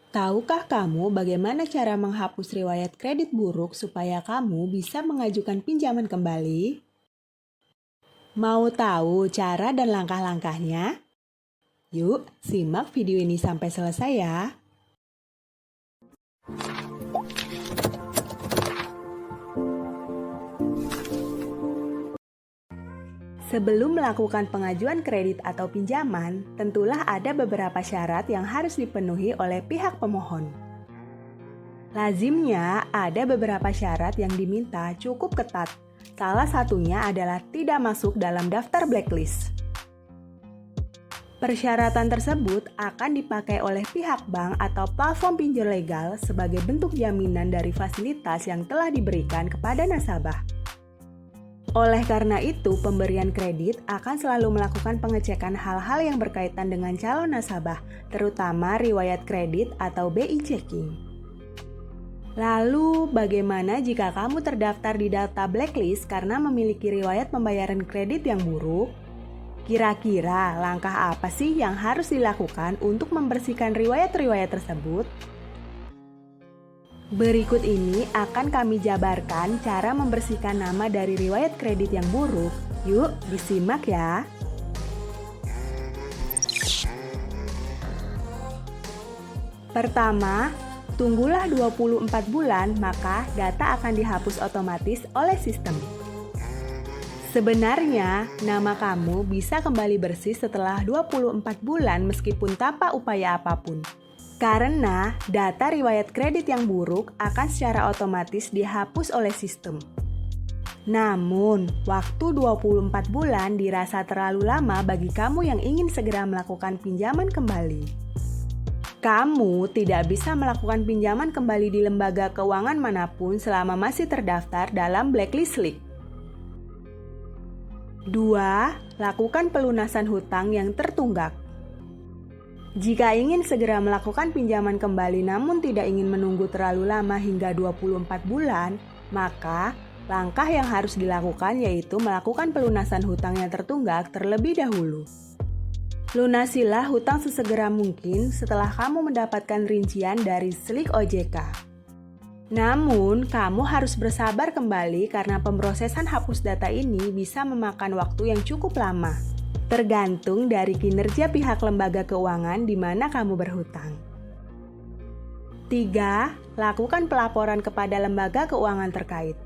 Tahukah kamu bagaimana cara menghapus riwayat kredit buruk supaya kamu bisa mengajukan pinjaman kembali? Mau tahu cara dan langkah-langkahnya? Yuk, simak video ini sampai selesai ya. Sebelum melakukan pengajuan kredit atau pinjaman, tentulah ada beberapa syarat yang harus dipenuhi oleh pihak pemohon. Lazimnya, ada beberapa syarat yang diminta cukup ketat. Salah satunya adalah tidak masuk dalam daftar blacklist. Persyaratan tersebut akan dipakai oleh pihak bank atau platform pinjol legal sebagai bentuk jaminan dari fasilitas yang telah diberikan kepada nasabah. Oleh karena itu, pemberian kredit akan selalu melakukan pengecekan hal-hal yang berkaitan dengan calon nasabah, terutama riwayat kredit atau BI checking. Lalu, bagaimana jika kamu terdaftar di data blacklist karena memiliki riwayat pembayaran kredit yang buruk? Kira-kira langkah apa sih yang harus dilakukan untuk membersihkan riwayat-riwayat tersebut? Berikut ini akan kami jabarkan cara membersihkan nama dari riwayat kredit yang buruk. Yuk, disimak ya. Pertama, tunggulah 24 bulan, maka data akan dihapus otomatis oleh sistem. Sebenarnya, nama kamu bisa kembali bersih setelah 24 bulan meskipun tanpa upaya apapun. Karena data riwayat kredit yang buruk akan secara otomatis dihapus oleh sistem. Namun, waktu 24 bulan dirasa terlalu lama bagi kamu yang ingin segera melakukan pinjaman kembali. Kamu tidak bisa melakukan pinjaman kembali di lembaga keuangan manapun selama masih terdaftar dalam blacklist leak. 2. Lakukan pelunasan hutang yang tertunggak. Jika ingin segera melakukan pinjaman kembali namun tidak ingin menunggu terlalu lama hingga 24 bulan, maka langkah yang harus dilakukan yaitu melakukan pelunasan hutang yang tertunggak terlebih dahulu. Lunasilah hutang sesegera mungkin setelah kamu mendapatkan rincian dari Slick OJK. Namun, kamu harus bersabar kembali karena pemrosesan hapus data ini bisa memakan waktu yang cukup lama. Tergantung dari kinerja pihak lembaga keuangan di mana kamu berhutang. 3. Lakukan pelaporan kepada lembaga keuangan terkait.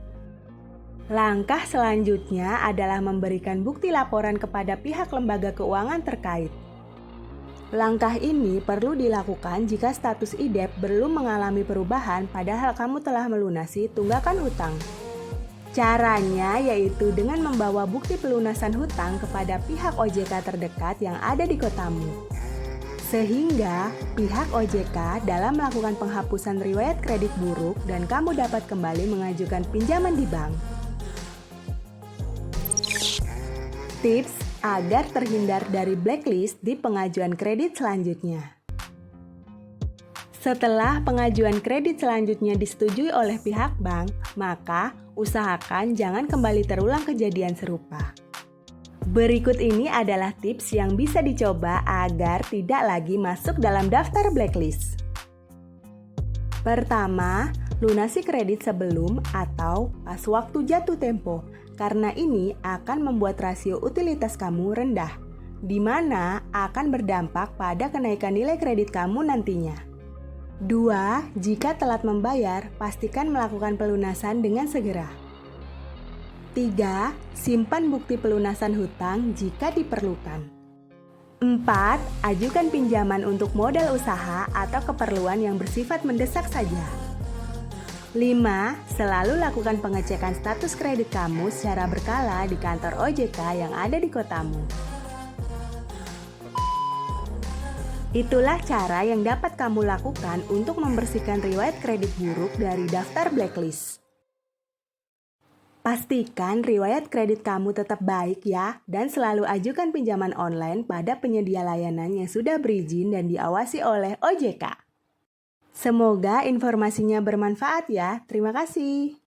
Langkah selanjutnya adalah memberikan bukti laporan kepada pihak lembaga keuangan terkait. Langkah ini perlu dilakukan jika status IDEP belum mengalami perubahan padahal kamu telah melunasi tunggakan hutang. Caranya yaitu dengan membawa bukti pelunasan hutang kepada pihak OJK terdekat yang ada di kotamu. Sehingga pihak OJK dalam melakukan penghapusan riwayat kredit buruk dan kamu dapat kembali mengajukan pinjaman di bank. Tips agar terhindar dari blacklist di pengajuan kredit selanjutnya. Setelah pengajuan kredit selanjutnya disetujui oleh pihak bank, maka usahakan jangan kembali terulang kejadian serupa. Berikut ini adalah tips yang bisa dicoba agar tidak lagi masuk dalam daftar blacklist. Pertama, lunasi kredit sebelum atau pas waktu jatuh tempo, karena ini akan membuat rasio utilitas kamu rendah, di mana akan berdampak pada kenaikan nilai kredit kamu nantinya. 2. Jika telat membayar, pastikan melakukan pelunasan dengan segera. 3. Simpan bukti pelunasan hutang jika diperlukan. 4. Ajukan pinjaman untuk modal usaha atau keperluan yang bersifat mendesak saja. 5. Selalu lakukan pengecekan status kredit kamu secara berkala di kantor OJK yang ada di kotamu. Itulah cara yang dapat kamu lakukan untuk membersihkan riwayat kredit buruk dari daftar blacklist. Pastikan riwayat kredit kamu tetap baik ya, dan selalu ajukan pinjaman online pada penyedia layanan yang sudah berizin dan diawasi oleh OJK. Semoga informasinya bermanfaat ya. Terima kasih.